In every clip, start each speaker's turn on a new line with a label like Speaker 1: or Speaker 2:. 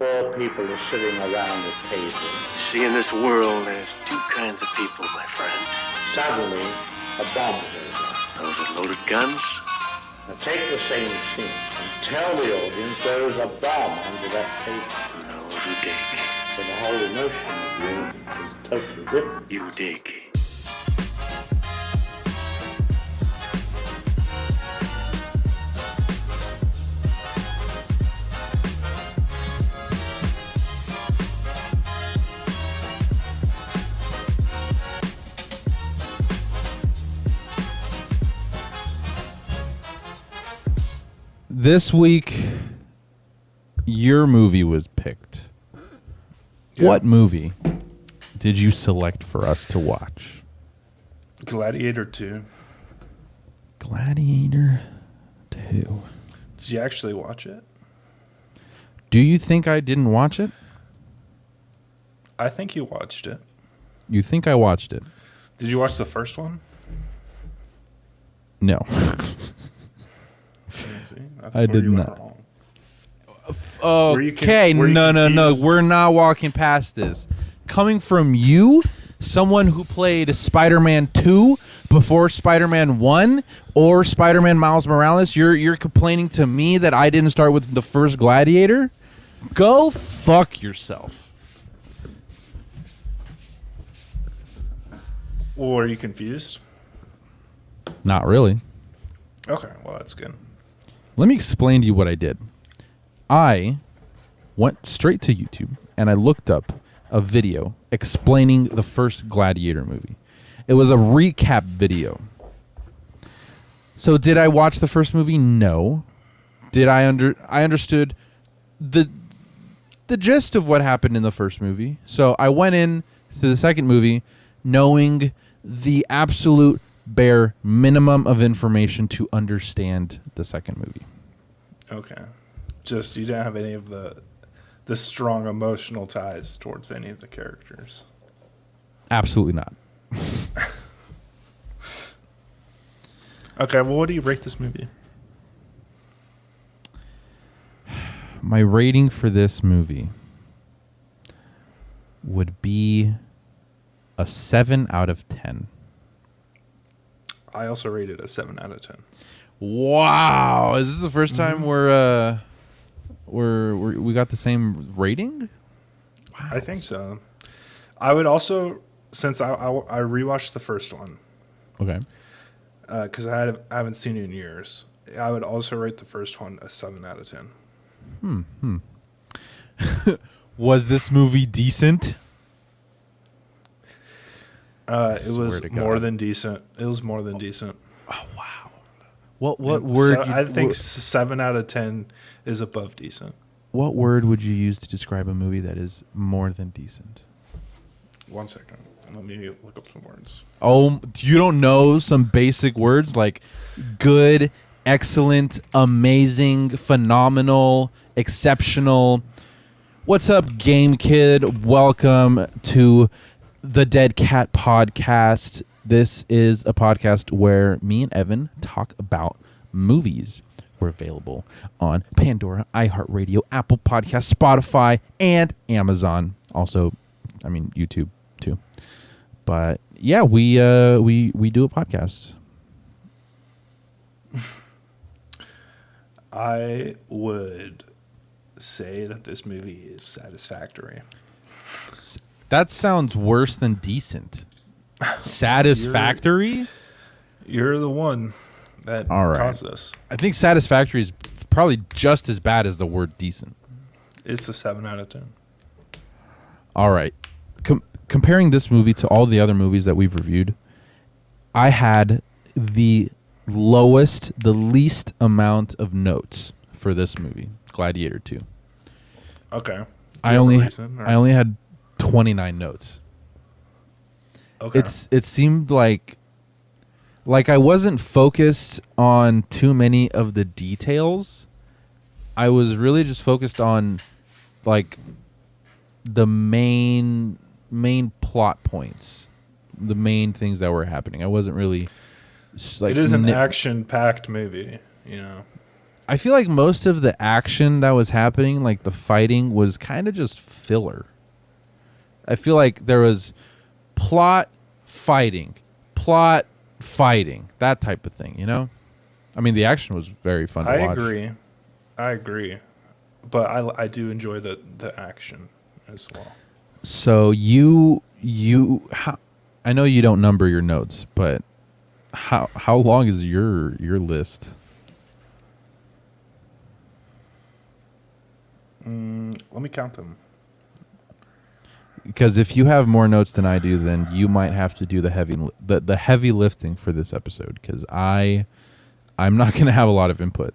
Speaker 1: Four people are sitting around the table.
Speaker 2: See, in this world, there's two kinds of people, my friend.
Speaker 1: Suddenly, a bomb goes off.
Speaker 2: Those with loaded guns.
Speaker 1: Now take the same scene and tell the audience there is a bomb under that table.
Speaker 2: No, you dig.
Speaker 1: So the whole emotion of the audience is totally different.
Speaker 2: You dig.
Speaker 3: This week, your movie was picked. Yeah. What movie did you select for us to watch?
Speaker 4: Gladiator 2.
Speaker 3: Gladiator 2.
Speaker 4: Did you actually watch it?
Speaker 3: Do you think I didn't watch it?
Speaker 4: I think you watched it.
Speaker 3: You think I watched it?
Speaker 4: Did you watch the first one?
Speaker 3: No. I did not. Okay, no. We're not walking past this. Coming from you, someone who played Spider-Man 2 before Spider-Man 1 or Spider-Man Miles Morales, you're complaining to me that I didn't start with the first Gladiator? Go fuck yourself.
Speaker 4: Or are you confused?
Speaker 3: Not really.
Speaker 4: Okay, well, that's good.
Speaker 3: Let me explain to you what I did. I went straight to YouTube and I looked up a video explaining the first Gladiator movie. It was a recap video. So did I watch the first movie? No. Did I understood the gist of what happened in the first movie. So I went in to the second movie knowing the absolute bare minimum of information to understand the second movie.
Speaker 4: Okay. Just you didn't have any of the strong emotional ties towards any of the characters.
Speaker 3: Absolutely not.
Speaker 4: Okay, well, what do you rate this movie?
Speaker 3: My rating for this movie would be a 7 out of 10.
Speaker 4: I also rated a 7 out of 10.
Speaker 3: Wow. Is this the first time we got the same rating? Wow.
Speaker 4: I think so. I would also, since I rewatched the first one.
Speaker 3: Okay.
Speaker 4: Because I haven't seen it in years. I would also rate the first one a 7 out of 10.
Speaker 3: Was this movie decent?
Speaker 4: It was more than decent. It was more than decent.
Speaker 3: Oh wow! What word?
Speaker 4: I think 7 out of 10 is above decent.
Speaker 3: What word would you use to describe a movie that is more than decent?
Speaker 4: 1 second. Let me look up some words.
Speaker 3: Oh, you don't know some basic words like good, excellent, amazing, phenomenal, exceptional. What's up, Game Kid? Welcome to the Dead Cat Podcast. This is a podcast where me and Evan talk about movies. We're available on Pandora, iHeartRadio, Apple Podcasts, Spotify, and Amazon. Also, I mean YouTube too. But yeah, we do a podcast.
Speaker 4: I would say that this movie is satisfactory.
Speaker 3: That sounds worse than decent. Satisfactory?
Speaker 4: You're the one that caused this.
Speaker 3: I think satisfactory is probably just as bad as the word decent.
Speaker 4: It's a 7 out of 10.
Speaker 3: All right. Comparing this movie to all the other movies that we've reviewed, I had the least amount of notes for this movie, Gladiator 2.
Speaker 4: Okay.
Speaker 3: I only had 29 notes.
Speaker 4: Okay.
Speaker 3: It seemed like I wasn't focused on too many of the details. I was really just focused on like the main plot points, the main things that were happening. I wasn't really like
Speaker 4: it is an action-packed movie, you know.
Speaker 3: I feel like most of the action that was happening, like the fighting, was kind of just filler. I feel like there was plot, fighting, that type of thing, you know? I mean, the action was very fun to watch.
Speaker 4: I agree. But I do enjoy the action as well.
Speaker 3: So I know you don't number your notes, but how long is your list?
Speaker 4: Let me count them.
Speaker 3: Because if you have more notes than I do, then you might have to do the heavy lifting for this episode. Because I'm not going to have a lot of input.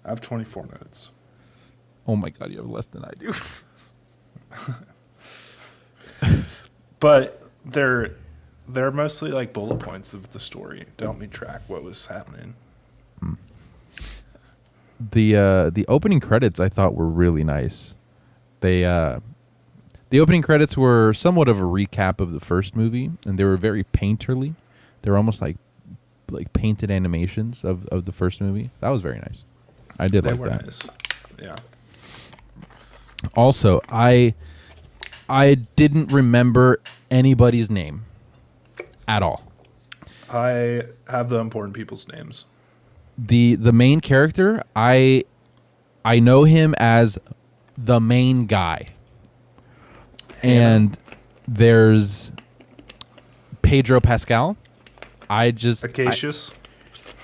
Speaker 4: I have 24 notes.
Speaker 3: Oh my god, you have less than I do.
Speaker 4: But they're mostly like bullet points of the story to help me track what was happening.
Speaker 3: The opening credits I thought were really nice. The opening credits were somewhat of a recap of the first movie, and they were very painterly. They were almost like painted animations of the first movie. That was very nice. I did like that. They were
Speaker 4: nice. Yeah.
Speaker 3: Also, I didn't remember anybody's name at all.
Speaker 4: I have the important people's names.
Speaker 3: The main character, I know him as the main guy. And there's Pedro Pascal.
Speaker 4: Acacius.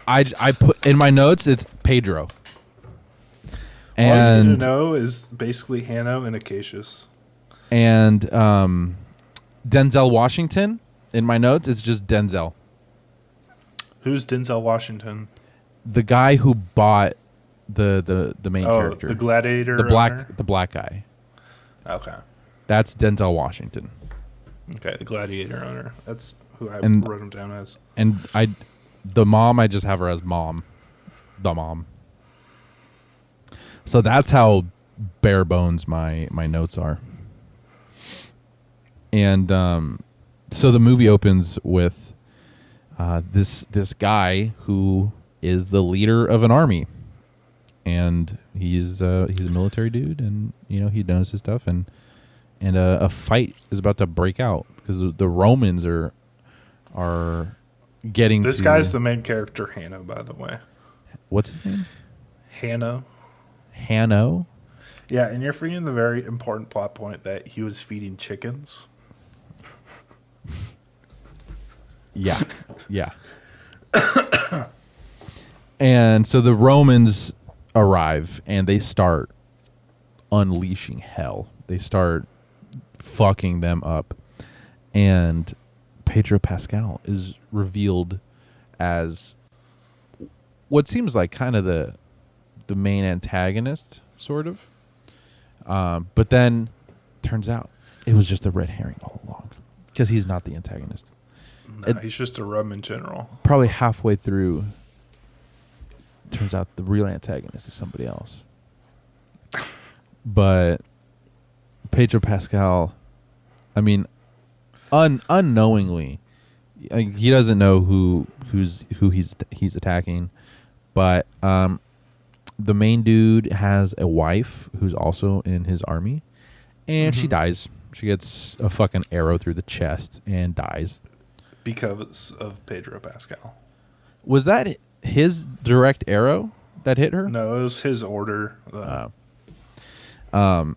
Speaker 3: I put in my notes, it's Pedro.
Speaker 4: All you need to know is basically Hanno and Acacius.
Speaker 3: And Denzel Washington, in my notes, it's just Denzel.
Speaker 4: Who's Denzel Washington?
Speaker 3: The guy who bought the main character.
Speaker 4: The Gladiator.
Speaker 3: The black guy.
Speaker 4: Okay.
Speaker 3: That's Denzel Washington.
Speaker 4: Okay, the Gladiator owner. That's who I wrote him down as.
Speaker 3: And the mom, I just have her as mom. The mom. So that's how bare bones my notes are. And so the movie opens with this guy who is the leader of an army, and he's a military dude, and he knows his stuff, and a fight is about to break out because the Romans are getting.
Speaker 4: This guy's the main character, Hanno, by the way.
Speaker 3: What's his name?
Speaker 4: Hanno. Yeah, and you're forgetting the very important plot point that he was feeding chickens.
Speaker 3: Yeah. And so the Romans arrive and they start unleashing hell. They start fucking them up. And Pedro Pascal is revealed as what seems like kind of the main antagonist, sort of. But then turns out it was just a red herring all along because he's not the antagonist.
Speaker 4: No, he's just a Roman general.
Speaker 3: Probably halfway through, turns out the real antagonist is somebody else. But Pedro Pascal, I mean, unknowingly, he doesn't know who he's attacking, but the main dude has a wife who's also in his army, and she dies. She gets a fucking arrow through the chest and dies.
Speaker 4: Because of Pedro Pascal.
Speaker 3: Was that his direct arrow that hit her?
Speaker 4: No, it was his order.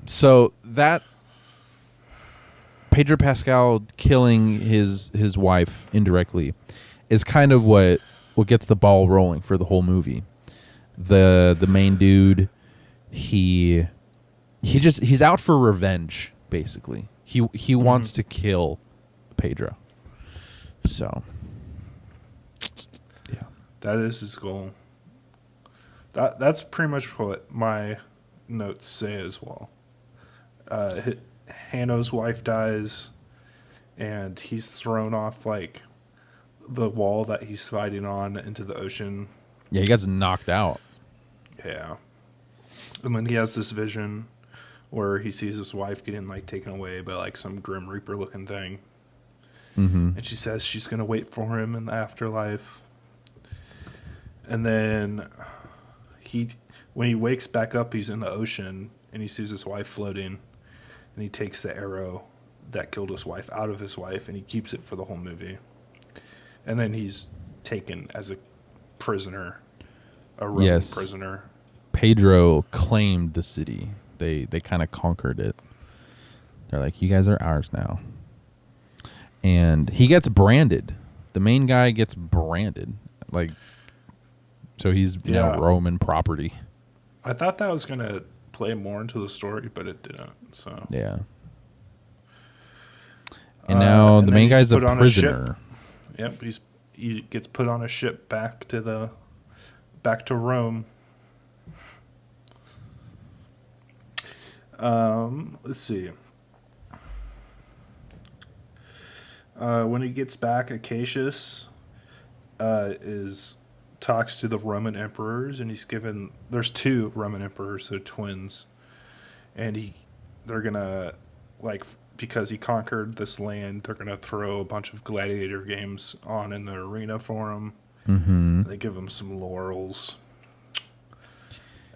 Speaker 3: So that Pedro Pascal killing his wife indirectly is kind of what gets the ball rolling for the whole movie. The main dude, he's out for revenge, basically. He wants to kill Pedro. So, yeah,
Speaker 4: that is his goal. That's pretty much what my notes say as well. Hanno's wife dies, and he's thrown off like the wall that he's fighting on into the ocean.
Speaker 3: Yeah, he gets knocked out.
Speaker 4: Yeah, and then he has this vision where he sees his wife getting like taken away by like some Grim Reaper looking thing. And she says she's going to wait for him in the afterlife. And then when he wakes back up, he's in the ocean and he sees his wife floating, and he takes the arrow that killed his wife out of his wife, and he keeps it for the whole movie. And then he's taken as a prisoner, a Roman prisoner.
Speaker 3: Pedro claimed the city. They kind of conquered it. They're like, you guys are ours now. And he gets branded. The main guy gets branded. Like, so he's now Roman property.
Speaker 4: I thought that was going to play more into the story, but it didn't. So
Speaker 3: yeah. And now the main guy's a prisoner.
Speaker 4: Yep, he gets put on a ship back to Rome. Let's see. When he gets back, Acacius talks to the Roman emperors, and there's 2 Roman emperors, they're twins, and they're gonna, like, because he conquered this land, they're gonna throw a bunch of gladiator games on in the arena for him.
Speaker 3: Mm-hmm.
Speaker 4: They give him some laurels,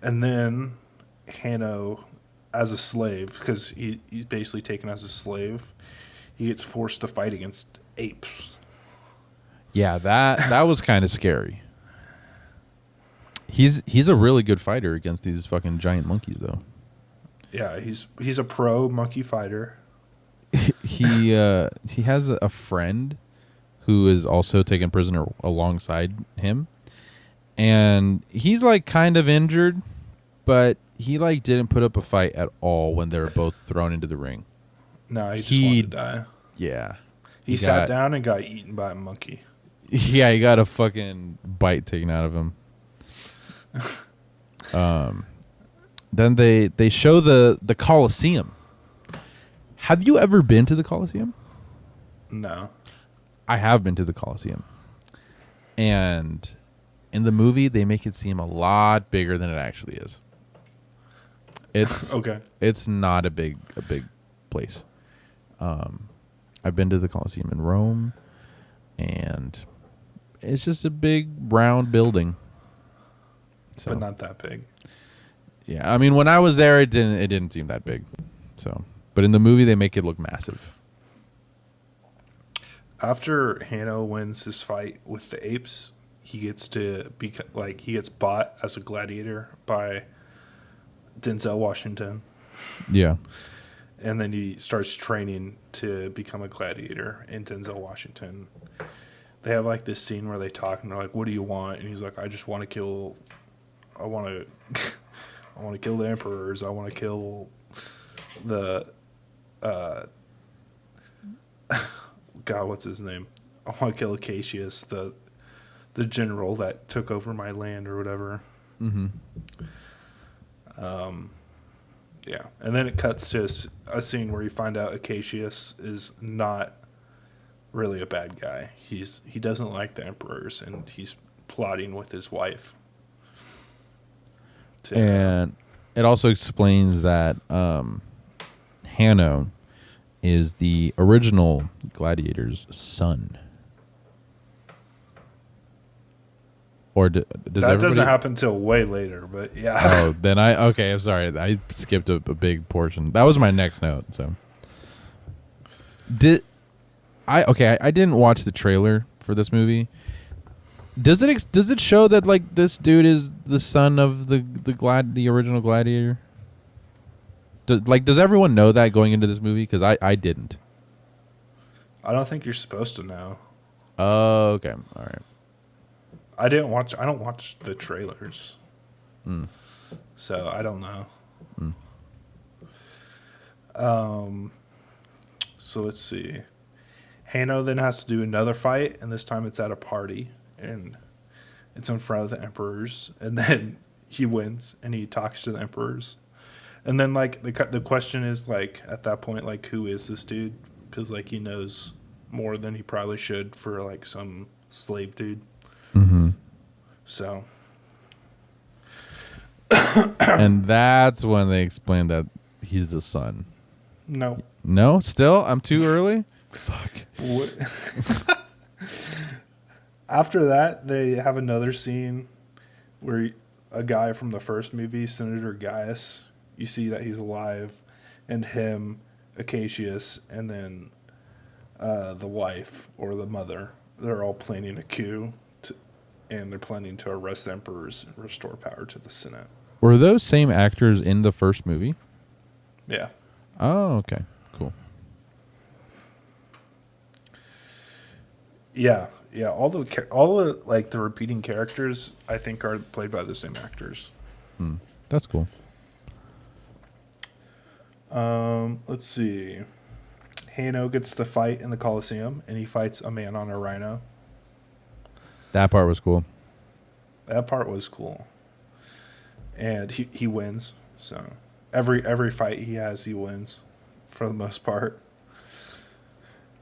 Speaker 4: and then Hanno, as a slave, because he's basically taken as a slave, he gets forced to fight against apes.
Speaker 3: Yeah, that was kind of scary. He's a really good fighter against these fucking giant monkeys, though.
Speaker 4: Yeah, he's a pro monkey fighter.
Speaker 3: He has a friend who is also taken prisoner alongside him, and he's like kind of injured, but he like didn't put up a fight at all when they were both thrown into the ring.
Speaker 4: No, he just wanted to die.
Speaker 3: Yeah.
Speaker 4: He sat down and got eaten by a monkey.
Speaker 3: Yeah, he got a fucking bite taken out of him. Then they show the Colosseum. Have you ever been to the Colosseum?
Speaker 4: No.
Speaker 3: I have been to the Colosseum. And in the movie, they make it seem a lot bigger than it actually is. It's
Speaker 4: okay.
Speaker 3: It's not a big place. I've been to the Colosseum in Rome, and it's just a big round building. So,
Speaker 4: but not that big.
Speaker 3: Yeah, I mean, when I was there, it didn't seem that big. So, but in the movie, they make it look massive.
Speaker 4: After Hanno wins his fight with the apes, he gets bought as a gladiator by Denzel Washington.
Speaker 3: Yeah.
Speaker 4: And then he starts training to become a gladiator in Denzel Washington. They have like this scene where they talk and they're like, "What do you want?" And he's like, "I just want to kill. I want to kill the emperors. I want to kill the God, what's his name? I want to kill Acacius, the general that took over my land or whatever."
Speaker 3: Mm-hmm.
Speaker 4: Yeah, and then it cuts to a scene where you find out Acacius is not really a bad guy. He doesn't like the emperors, and he's plotting with his wife.
Speaker 3: And it also explains that Hanno is the original gladiator's son. Or does
Speaker 4: that doesn't happen till way later, but yeah.
Speaker 3: Oh, then I'm sorry. I skipped a big portion. That was my next note. So, I didn't watch the trailer for this movie. Does it show that like this dude is the son of the original Gladiator? Does everyone know that going into this movie? Because I didn't.
Speaker 4: I don't think you're supposed to know.
Speaker 3: Oh, okay, all right.
Speaker 4: I don't watch the trailers. So I don't know. So let's see. Hanno then has to do another fight, and this time it's at a party, and it's in front of the emperors, and then he wins, and he talks to the emperors. And then like the question is like at that point, like, who is this dude? Because like he knows more than he probably should for like some slave dude.
Speaker 3: Mm-hmm.
Speaker 4: So,
Speaker 3: and that's when they explain that he's the son. No, still, I'm too early. Fuck.
Speaker 4: After that, they have another scene where a guy from the first movie, Senator Gaius. You see that he's alive, and him, Acacius, and then the wife or the mother. They're all planning a coup, and they're planning to arrest emperors and restore power to the Senate.
Speaker 3: Were those same actors in the first movie?
Speaker 4: Yeah.
Speaker 3: Oh, okay. Cool.
Speaker 4: Yeah. All the like the repeating characters, I think, are played by the same actors.
Speaker 3: That's cool.
Speaker 4: Let's see. Hano gets to fight in the Colosseum, and he fights a man on a rhino.
Speaker 3: That part was cool.
Speaker 4: That part was cool. And he wins. So every fight he has, he wins for the most part.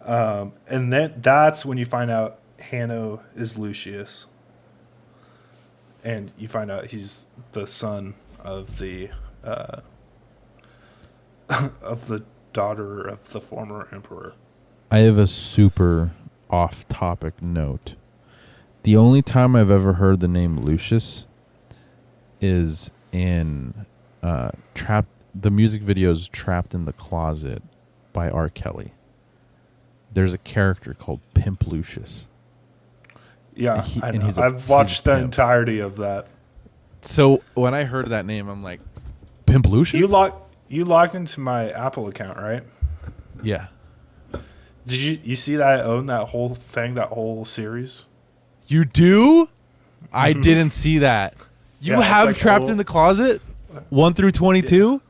Speaker 4: And then that's when you find out Hano is Lucius. And you find out he's the son of the of the daughter of the former emperor.
Speaker 3: I have a super off-topic note. The only time I've ever heard the name Lucius is in the music videos Trapped in the Closet by R. Kelly. There's a character called Pimp Lucius.
Speaker 4: Yeah,
Speaker 3: I know.
Speaker 4: I've watched the
Speaker 3: pimp.
Speaker 4: entirety of that.
Speaker 3: So when I heard that name, I'm like, Pimp Lucius?
Speaker 4: You logged into my Apple account, right?
Speaker 3: Yeah.
Speaker 4: Did you see that I own that whole thing, that whole series?
Speaker 3: You do? I didn't see that. You
Speaker 4: Yeah, it's
Speaker 3: have
Speaker 4: like
Speaker 3: Trapped
Speaker 4: old-
Speaker 3: in the Closet? 1 through 22?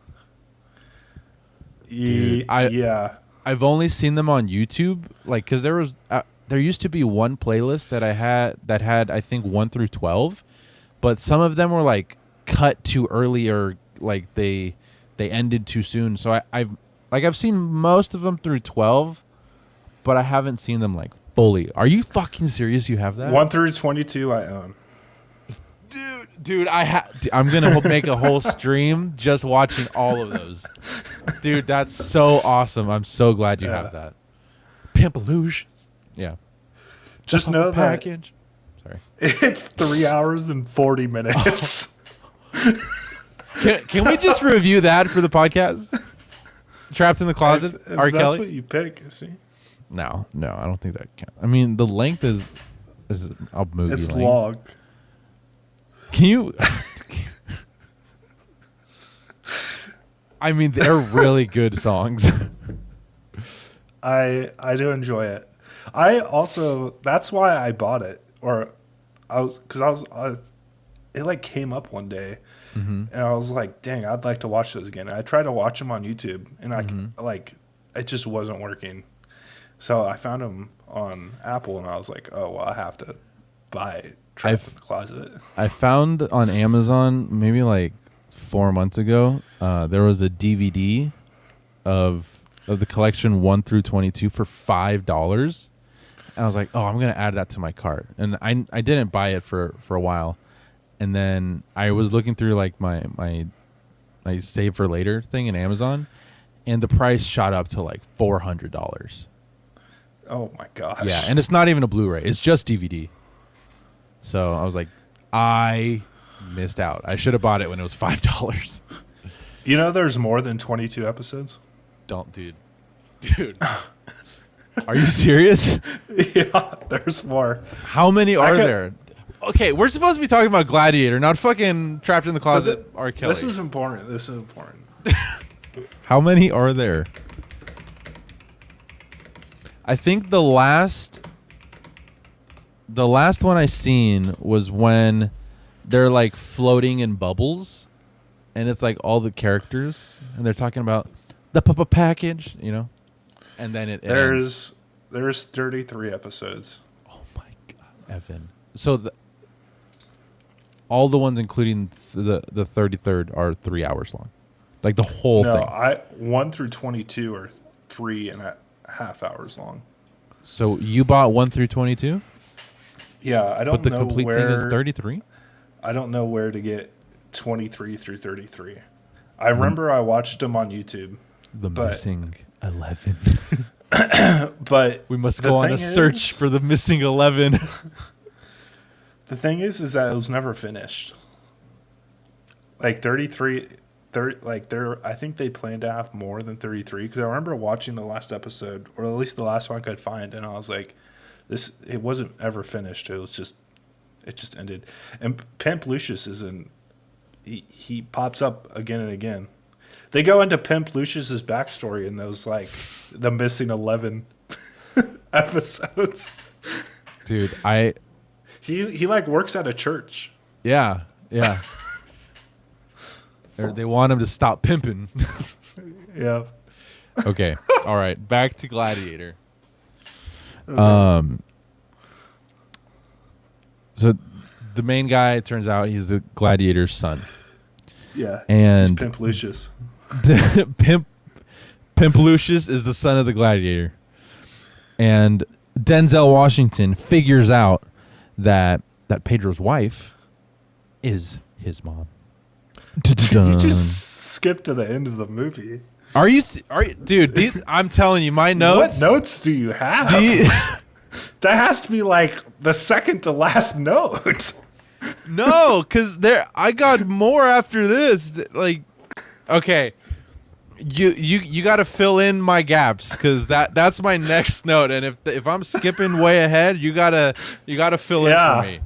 Speaker 3: Dude,
Speaker 4: Yeah.
Speaker 3: I've only seen them on YouTube, like, because there used to be one playlist that I had that had, I think, 1 through 12, but some of them were like cut too early, or like they ended too soon. So I've seen most of them through 12, but I haven't seen them like fully. Are you fucking serious? You have that?
Speaker 4: 1 through 22 I own.
Speaker 3: Dude, I'm gonna make a whole stream just watching all of those. Dude, that's so awesome. I'm so glad you have that. Pimp Lucius. Yeah.
Speaker 4: Just know that
Speaker 3: Package. Sorry.
Speaker 4: it's 3 hours and 40 minutes.
Speaker 3: Can we just review that for the podcast? Trapped in the Closet,
Speaker 4: If
Speaker 3: R.
Speaker 4: that's
Speaker 3: Kelly?
Speaker 4: what you pick, see?
Speaker 3: No, I don't think that counts. I mean, the length is a movie
Speaker 4: It's
Speaker 3: length.
Speaker 4: long.
Speaker 3: Can you... I mean, they're really good songs.
Speaker 4: I do enjoy it. That's why I bought it, it like came up one day, and I was like, dang, I'd like to watch those again. I tried to watch them on YouTube, and it just wasn't working. So I found them on Apple, and I was like, oh well, I have to buy Trapped in the Closet.
Speaker 3: I found on Amazon maybe like 4 months ago, there was a DVD of the collection 1 through 22 for $5. And I was like, oh, I'm going to add that to my cart. And I didn't buy it for a while. And then I was looking through like my save for later thing in Amazon, and the price shot up to like $400.
Speaker 4: Oh my gosh.
Speaker 3: Yeah, and it's not even a Blu-ray. It's just DVD. So I was like, I missed out. I should have bought it when it was $5.
Speaker 4: You know there's more than 22 episodes?
Speaker 3: Dude. Are you serious?
Speaker 4: Yeah, there's more.
Speaker 3: How many are there? Okay, we're supposed to be talking about Gladiator, not fucking Trapped in the Closet, R. Kelly.
Speaker 4: This is important.
Speaker 3: How many are there? I think the last one I seen was when they're like floating in bubbles, and it's like all the characters, and they're talking about the package, and then it ends.
Speaker 4: There's 33 episodes.
Speaker 3: Oh my god, Evan! So all the ones including the 33rd are 3 hours long, like the whole thing.
Speaker 4: 1 through 22 are 3.5 hours long.
Speaker 3: So you bought 1 through 22?
Speaker 4: Yeah, I don't know.
Speaker 3: But the complete thing is 33?
Speaker 4: I don't know where to get 23 through 33. I remember I watched them on YouTube.
Speaker 3: Missing 11.
Speaker 4: But
Speaker 3: we must go on a search for the missing 11.
Speaker 4: The thing is that it was never finished. like 33, 30, like they're. I think they plan to have more than 33 because I remember watching the last episode, or at least the last one I could find, and I was like, this. It wasn't ever finished. It just ended. And Pimp Lucius is in. He pops up again and again. They go into Pimp Lucius's backstory in those like the missing 11 episodes.
Speaker 3: Dude,
Speaker 4: He like works at a church.
Speaker 3: yeah. They want him to stop pimping.
Speaker 4: Yeah.
Speaker 3: Okay. All right. Back to Gladiator.
Speaker 4: Okay.
Speaker 3: So the main guy, it turns out he's the Gladiator's son.
Speaker 4: Yeah.
Speaker 3: And
Speaker 4: he's Pimp Lucius.
Speaker 3: Pimp Lucius is the son of the Gladiator. And Denzel Washington figures out that Pedro's wife is his mom.
Speaker 4: You just skipped to the end of the movie.
Speaker 3: Are you, dude? I'm telling you, my notes.
Speaker 4: What notes do you have? That has to be like the second to last note.
Speaker 3: No, because I got more after this. Like, okay, you got to fill in my gaps because that's my next note. And if I'm skipping way ahead, you gotta fill in for me.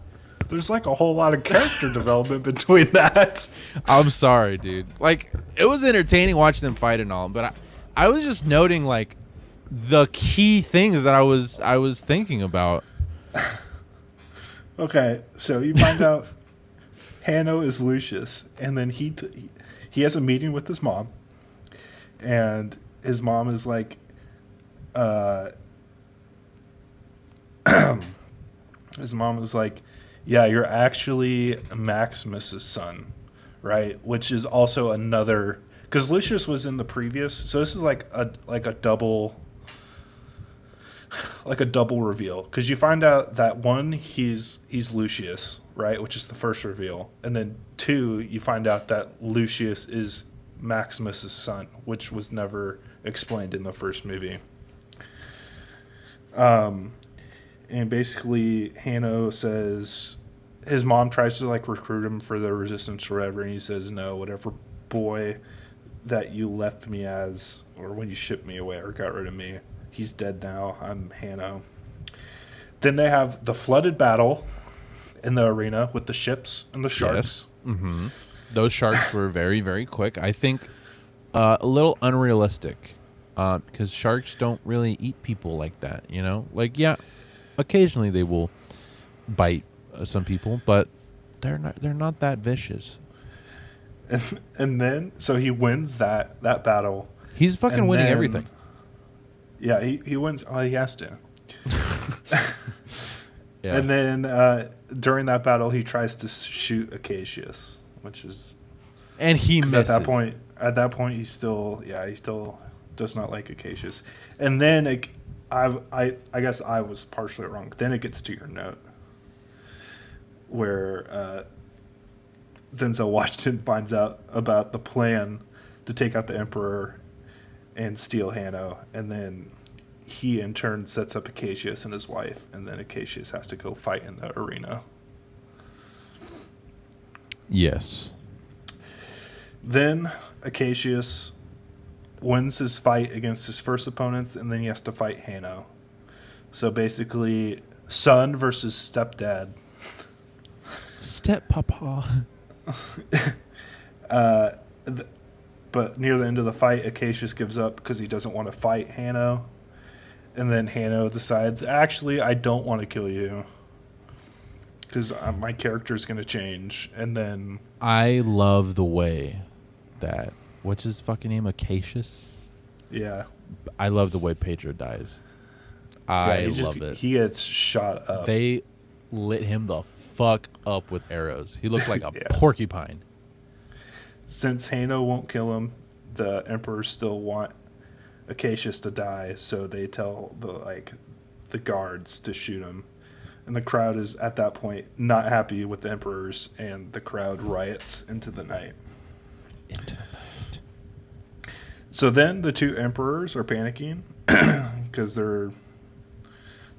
Speaker 4: There's like a whole lot of character development between that.
Speaker 3: I'm sorry, dude. Like, it was entertaining watching them fight and all, but I was just noting like the key things that I was thinking about.
Speaker 4: Okay, so you find out Hanno is Lucius, and then he has a meeting with his mom, and his mom is like, yeah, you're actually Maximus's son, right? Which is also another, because Lucius was in the previous, so this is like a double reveal, because you find out that one, he's Lucius, right, which is the first reveal, and then two, you find out that Lucius is Maximus's son, which was never explained in the first movie. And basically Hanno says his mom tries to like recruit him for the resistance or whatever, and he says no, whatever boy that you left me as, or when you shipped me away or got rid of me, he's dead now. I'm Hanno. Then they have the flooded battle in the arena with the ships and the sharks.
Speaker 3: Yes. Mm-hmm. Those sharks were very, very quick. I think a little unrealistic because sharks don't really eat people like that, you know? Like, yeah, occasionally they will bite some people, but they're not that vicious.
Speaker 4: And then, so he wins that battle.
Speaker 3: He's fucking winning everything.
Speaker 4: Yeah, he wins. Oh, he has to.
Speaker 3: Yeah.
Speaker 4: And then during that battle, he tries to shoot Acacius, which is,
Speaker 3: and he misses.
Speaker 4: At that point, he still does not like Acacius. And then I guess I was partially wrong. Then it gets to your note where Denzel Washington finds out about the plan to take out the Emperor and steal Hanno, and then he in turn sets up Acacius and his wife, and then Acacius has to go fight in the arena.
Speaker 3: Yes.
Speaker 4: Then Acacius wins his fight against his first opponents, and then he has to fight Hanno. So basically, son versus stepdad.
Speaker 3: Step-papa.
Speaker 4: But near the end of the fight, Acacius gives up because he doesn't want to fight Hanno. And then Hanno decides, actually, I don't want to kill you because my character is going to change. And then
Speaker 3: I love the way that, what's his fucking name, Acacius?
Speaker 4: Yeah.
Speaker 3: I love the way Pedro dies. I love it.
Speaker 4: He gets shot up.
Speaker 3: They lit him the fuck up with arrows. He looked like a
Speaker 4: Yeah.
Speaker 3: porcupine.
Speaker 4: Since Hanno won't kill him, the emperors still want Acacius to die, so they tell the guards to shoot him. And the crowd is at that point not happy with the emperors, and the crowd riots into the night. So then the two emperors are panicking because they're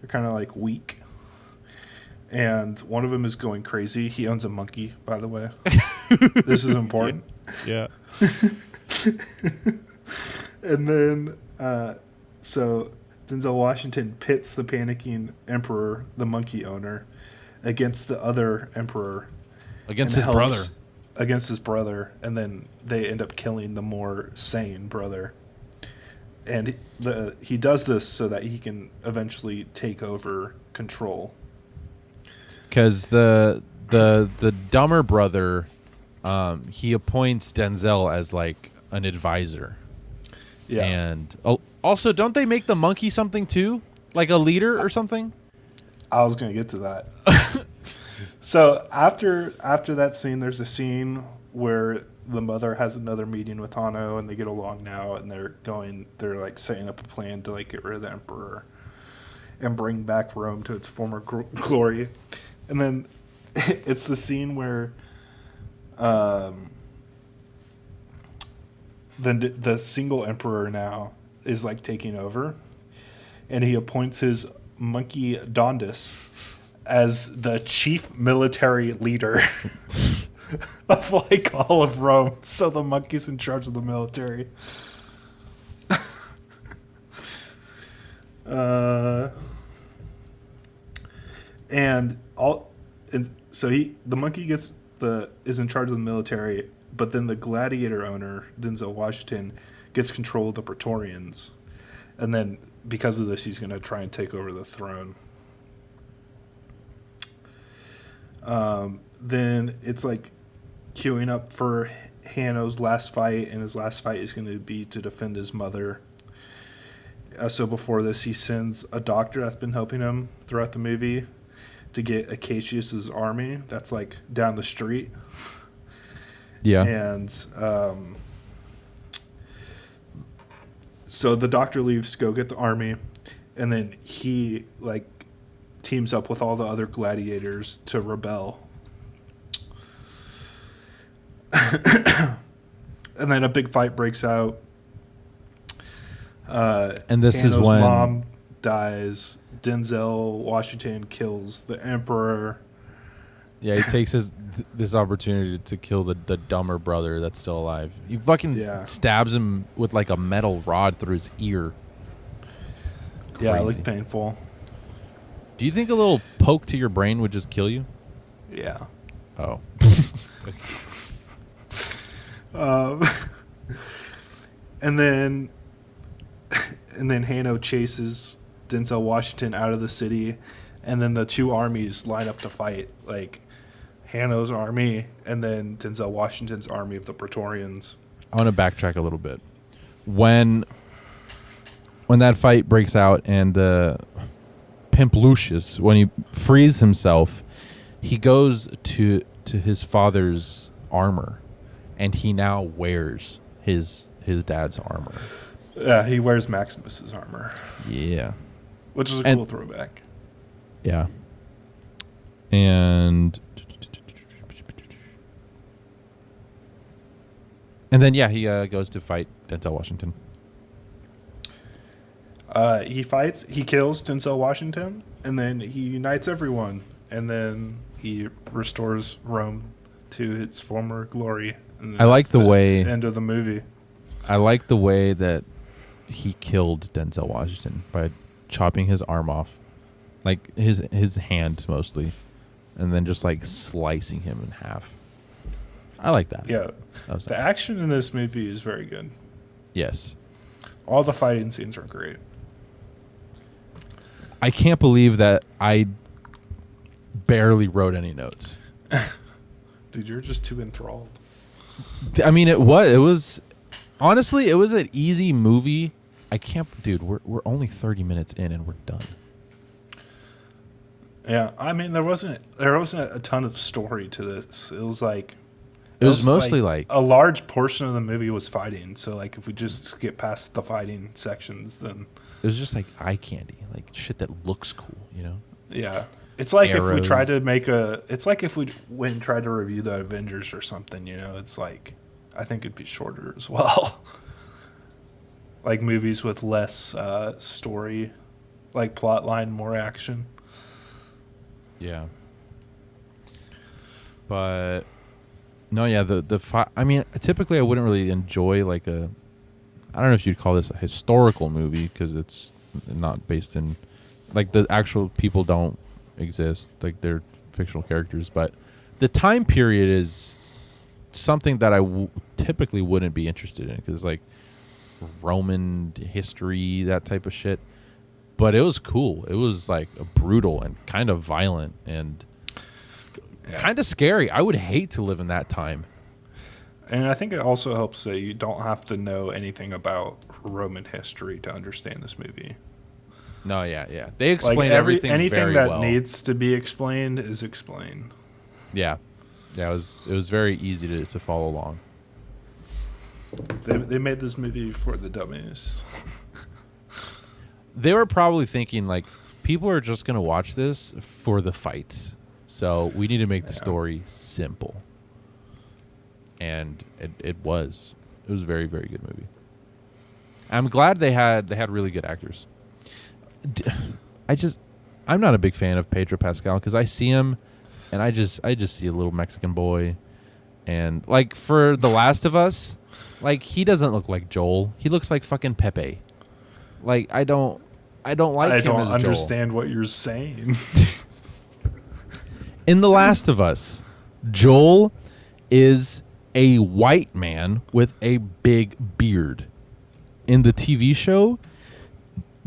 Speaker 4: kind of like weak. And one of them is going crazy. He owns a monkey, by the way. This is important.
Speaker 3: Yeah.
Speaker 4: And then, so Denzel Washington pits the panicking emperor, the monkey owner, against the other emperor.
Speaker 3: Against
Speaker 4: and
Speaker 3: his brother.
Speaker 4: Against his brother. And then they end up killing the more sane brother. And he does this so that he can eventually take over control.
Speaker 3: Because the dumber brother, he appoints Denzel as like an advisor.
Speaker 4: Yeah.
Speaker 3: And also, don't they make the monkey something too, like a leader or something?
Speaker 4: I was gonna get to that. So after that scene, there's a scene where the mother has another meeting with Hanno, and they get along now, and they're like setting up a plan to like get rid of the emperor and bring back Rome to its former glory. And then it's the scene where the single emperor now is like taking over, and he appoints his monkey Dondus as the chief military leader of like all of Rome. So the monkey's in charge of the military. So the monkey is in charge of the military, but then the gladiator owner, Denzel Washington, gets control of the Praetorians. And then because of this, he's going to try and take over the throne. Then it's like queuing up for Hanno's last fight, and his last fight is going to be to defend his mother. So before this, he sends a doctor that's been helping him throughout the movie to get Acacius's army that's like down the street.
Speaker 3: Yeah.
Speaker 4: And so the doctor leaves to go get the army, and then he like teams up with all the other gladiators to rebel. And then a big fight breaks out.
Speaker 3: And this is
Speaker 4: Hanno's
Speaker 3: when
Speaker 4: mom dies. Denzel Washington kills the emperor.
Speaker 3: he takes this opportunity to kill the dumber brother that's still alive. He fucking stabs him with like a metal rod through his ear. Crazy.
Speaker 4: Yeah, it looked painful.
Speaker 3: Do you think a little poke to your brain would just kill you?
Speaker 4: Yeah.
Speaker 3: Oh.
Speaker 4: And then Hanno chases Denzel Washington out of the city, and then the two armies line up to fight, like Hanno's army and then Denzel Washington's army of the Praetorians.
Speaker 3: I want to backtrack a little bit. When that fight breaks out and the Pimp Lucius, when he frees himself, he goes to his father's armor, and he now wears his dad's armor.
Speaker 4: Yeah, he wears Maximus's armor.
Speaker 3: Yeah.
Speaker 4: Which is a cool throwback.
Speaker 3: Yeah. And then he goes to fight Denzel Washington.
Speaker 4: He kills Denzel Washington, and then he unites everyone, and then he restores Rome to its former glory. And
Speaker 3: I like the way
Speaker 4: end of the movie.
Speaker 3: I like the way that he killed Denzel Washington by chopping his arm off, like his hand mostly, and then just like slicing him in half. I like that.
Speaker 4: Yeah,
Speaker 3: that
Speaker 4: the action in this movie is very good.
Speaker 3: Yes,
Speaker 4: all the fighting scenes are great.
Speaker 3: I can't believe that I barely wrote any notes.
Speaker 4: Dude, you're just too enthralled.
Speaker 3: I mean, it was honestly, it was an easy movie. I can't, dude. We're only 30 minutes in and we're done.
Speaker 4: Yeah, I mean, there wasn't a ton of story to this. It was like
Speaker 3: it was mostly like
Speaker 4: a large portion of the movie was fighting. So like, if we just skip past the fighting sections, then
Speaker 3: it was just like eye candy, like shit that looks cool, you know?
Speaker 4: Yeah. It's like
Speaker 3: Arrows.
Speaker 4: if we tried to it's like if we went and tried to review the Avengers or something, you know, it's like, I think it'd be shorter as well. Like movies with less story, like plot line, more action.
Speaker 3: Yeah. But No, yeah, I mean, typically I wouldn't really enjoy like a. I don't know if you'd call this a historical movie because it's not based in, like the actual people don't exist, like they're fictional characters. But the time period is something that I typically wouldn't be interested in because like Roman history, that type of shit. But it was cool. It was like brutal and kind of violent and kind of scary. I would hate to live in that time.
Speaker 4: And I think it also helps that you don't have to know anything about Roman history to understand this movie.
Speaker 3: No, yeah. They explain
Speaker 4: like
Speaker 3: everything
Speaker 4: anything
Speaker 3: very
Speaker 4: that
Speaker 3: well.
Speaker 4: needs to be explained is explained.
Speaker 3: Yeah. It was very easy to follow along.
Speaker 4: They made this movie for the dummies.
Speaker 3: They were probably thinking like people are just gonna watch this for the fights, so we need to make the story simple. And it was a very, very good movie. I'm glad they had really good actors. I'm not a big fan of Pedro Pascal because I see him and I just see a little Mexican boy, and like for The Last of Us, like he doesn't look like Joel. He looks like fucking Pepe. Like I don't like him as Joel.
Speaker 4: I don't understand what you're saying.
Speaker 3: In The Last of Us, Joel is a white man with a big beard. In the TV show,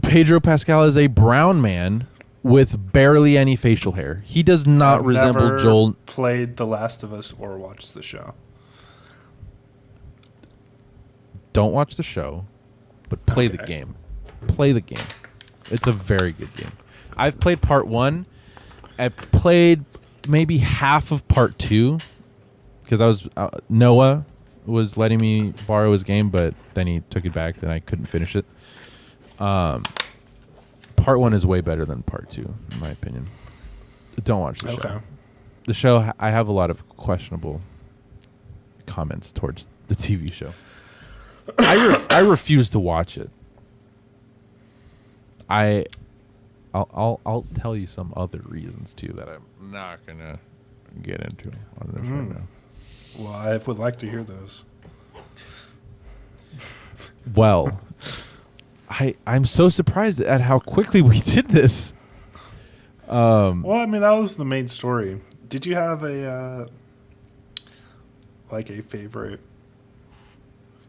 Speaker 3: Pedro Pascal is a brown man with barely any facial hair. He does not resemble
Speaker 4: never
Speaker 3: Joel.
Speaker 4: Played The Last of Us or watched the show.
Speaker 3: Don't watch the show, but play the game. Play the game. It's a very good game. I've played part 1. I played maybe half of part 2 because I was Noah was letting me borrow his game, but then he took it back. Then I couldn't finish it. Part 1 is way better than part 2, in my opinion. Don't watch the show. The show, I have a lot of questionable comments towards the TV show. I refuse to watch it. I'll tell you some other reasons too that I'm not gonna get into on this right now.
Speaker 4: Well, I would like to hear those.
Speaker 3: Well, I'm so surprised at how quickly we did this.
Speaker 4: Well, I mean, that was the main story. Did you have a favorite?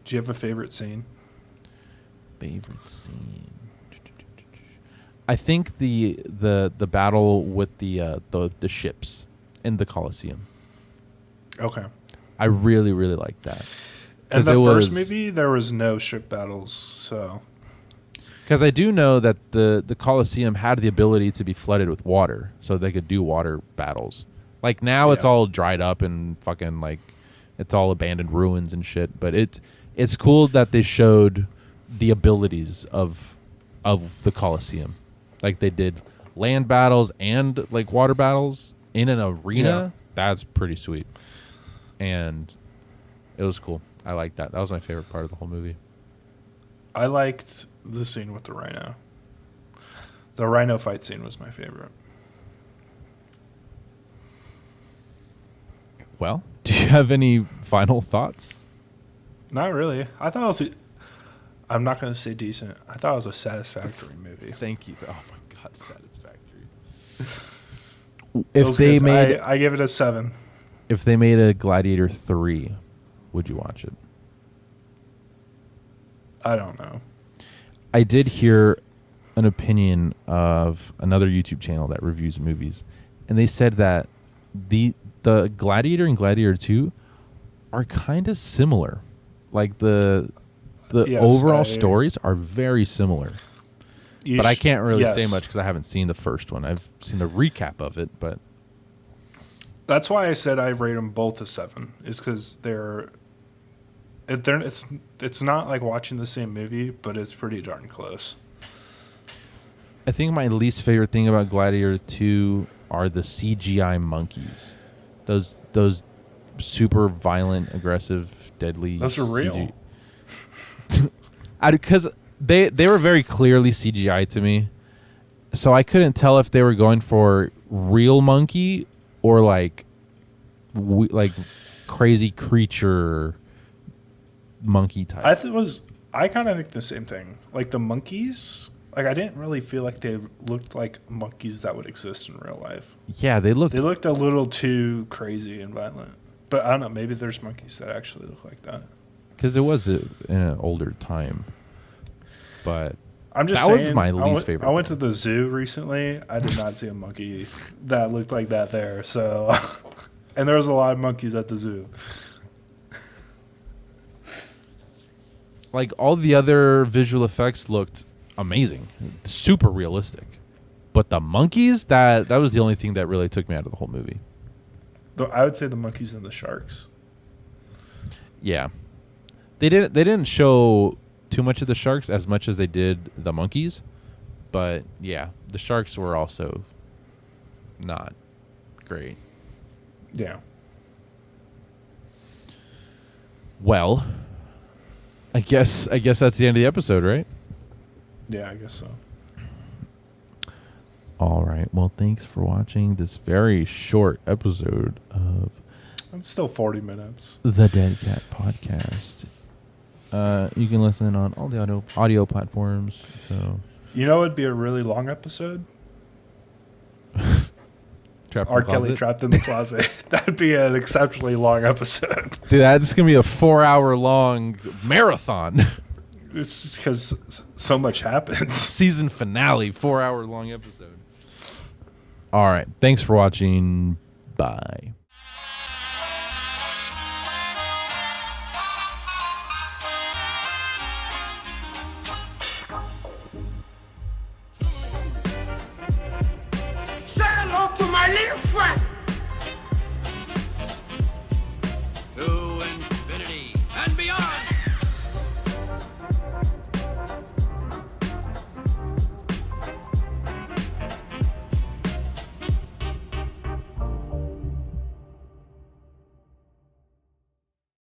Speaker 4: Do you have a favorite scene?
Speaker 3: Favorite scene. I think the battle with the ships in the Colosseum.
Speaker 4: Okay.
Speaker 3: I really, really like that.
Speaker 4: In the first movie, there was no ship battles, so.
Speaker 3: Because I do know that the Colosseum had the ability to be flooded with water, so they could do water battles. Like now, it's all dried up and fucking like, it's all abandoned ruins and shit. But it's cool that they showed the abilities of the Colosseum, like they did land battles and like water battles in an arena. Yeah. That's pretty sweet, and it was cool. I liked that. That was my favorite part of the whole movie.
Speaker 4: I liked the scene with the rhino. The rhino fight scene was my favorite.
Speaker 3: Well, do you have any final thoughts?
Speaker 4: Not really. I thought it was. I'm not going to say decent. I thought it was a satisfactory movie.
Speaker 3: Thank you. Oh my god, satisfactory.
Speaker 4: If they made, I give it a 7.
Speaker 3: If they made a Gladiator 3, would you watch it?
Speaker 4: I don't know.
Speaker 3: I did hear an opinion of another YouTube channel that reviews movies, and they said that the Gladiator and Gladiator 2 are kind of similar. Like the overall stories are very similar. But I can't really say much because I haven't seen the first one. I've seen the recap of it, but
Speaker 4: that's why I said I rate them both a 7. Is because it's not like watching the same movie, but it's pretty darn close.
Speaker 3: I think my least favorite thing about Gladiator 2 are the CGI monkeys. Those super violent, aggressive, deadly.
Speaker 4: Those are real.
Speaker 3: Because they were very clearly CGI to me, so I couldn't tell if they were going for real monkey or like crazy creature monkey type.
Speaker 4: I kind of think the same thing. Like the monkeys, like I didn't really feel like they looked like monkeys that would exist in real life.
Speaker 3: Yeah, they looked
Speaker 4: a little too crazy and violent. But I don't know, maybe there's monkeys that actually look like that.
Speaker 3: because it was in an older time. But
Speaker 4: I'm just
Speaker 3: that
Speaker 4: saying,
Speaker 3: was my least favorite.
Speaker 4: I went to the zoo recently. I did not see a monkey that looked like that there. So, and there was a lot of monkeys at the zoo.
Speaker 3: Like all the other visual effects looked amazing, super realistic. But the monkeys, that was the only thing that really took me out of the whole movie.
Speaker 4: I would say the monkeys and the sharks.
Speaker 3: Yeah, they didn't show too much of the sharks as much as they did the monkeys, but yeah, the sharks were also not great.
Speaker 4: Yeah.
Speaker 3: Well, I guess that's the end of the episode, right?
Speaker 4: Yeah, I guess so.
Speaker 3: All right. Well, thanks for watching this very short episode of
Speaker 4: It's still 40 minutes.
Speaker 3: the Dead Cat Podcast. You can listen on all the audio platforms. So
Speaker 4: You know, it'd be a really long episode.
Speaker 3: Trapped in
Speaker 4: R.
Speaker 3: the
Speaker 4: Kelly
Speaker 3: Closet.
Speaker 4: trapped in the closet. That'd be an exceptionally long episode.
Speaker 3: Dude, that's gonna be a 4-hour long marathon.
Speaker 4: It's just because so much happens.
Speaker 3: Season finale, 4-hour long episode. All right. Thanks for watching. Bye.
Speaker 5: Say hello to my little friend.